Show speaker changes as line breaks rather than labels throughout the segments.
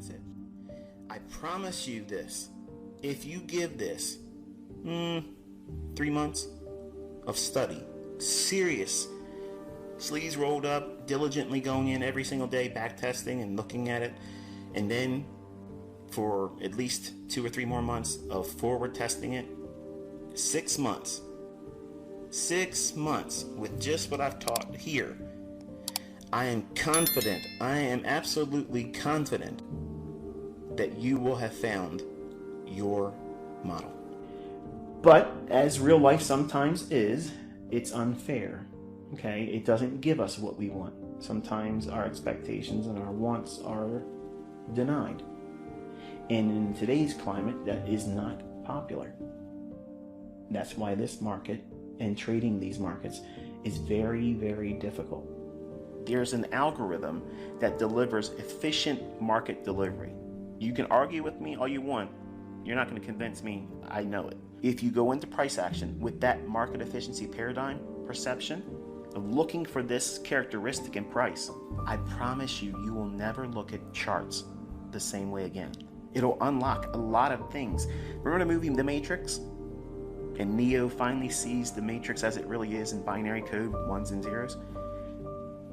that's it. I promise you this. If you give this 3 months of study, serious, sleeves rolled up, diligently going in every single day, back testing and looking at it, and then for at least 2 or 3 more months of forward testing it, 6 months with just what I've taught here, I am confident, I am absolutely confident that you will have found your model. But as real life sometimes is, it's unfair. Okay, it doesn't give us what we want. Sometimes our expectations and our wants are denied. And in today's climate, that is not popular. That's why this market and trading these markets is very, very difficult. There's an algorithm that delivers efficient market delivery. You can argue with me all you want. You're not going to convince me. I know it. If you go into price action with that market efficiency paradigm perception of looking for this characteristic in price, I promise you, you will never look at charts the same way again. It'll unlock a lot of things. Remember the movie The Matrix? And Neo finally sees the Matrix as it really is in binary code, ones and zeros.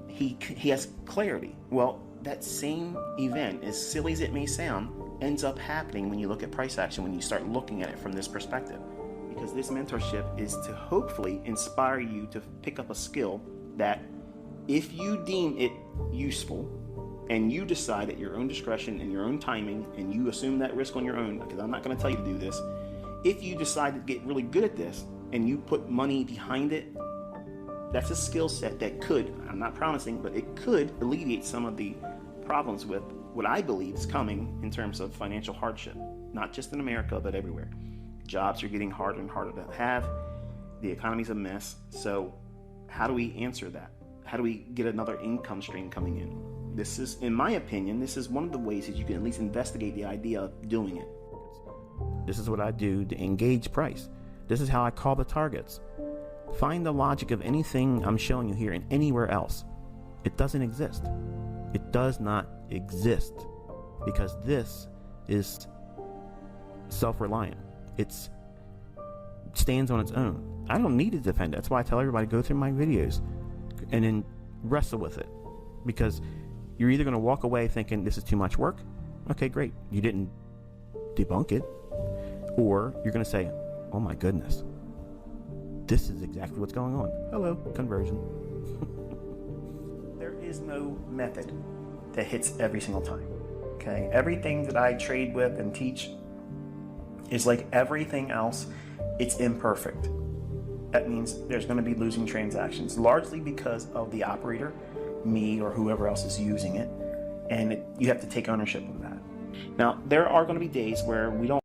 He has clarity. Well, that same event, as silly as it may sound, ends up happening when you look at price action, when you start looking at it from this perspective. Because this mentorship is to hopefully inspire you to pick up a skill that, if you deem it useful, and you decide at your own discretion and your own timing, and you assume that risk on your own, because I'm not going to tell you to do this, if you decide to get really good at this, and you put money behind it, that's a skill set that could, I'm not promising, but it could alleviate some of the problems with what I believe is coming in terms of financial hardship, not just in America, but everywhere. Jobs are getting harder and harder to have. The economy's a mess. So how do we answer that? How do we get another income stream coming in? This is, in my opinion, this is one of the ways that you can at least investigate the idea of doing it. This is what I do to engage price. This is how I call the targets. Find the logic of anything I'm showing you here and anywhere else. It doesn't exist. It does not exist, because this is self-reliant. It stands on its own. I don't need to defend it. That's why I tell everybody, go through my videos and then wrestle with it, because you're either going to walk away thinking this is too much work. Okay, great. You didn't debunk it. Or you're going to say, oh my goodness, this is exactly what's going on. Hello, conversion. There is no method that hits every single time. Okay, everything that I trade with and teach is like everything else. It's imperfect. That means there's going to be losing transactions, largely because of the operator, me or whoever else is using it, and you have to take ownership of that. Now, there are going to be days where we don't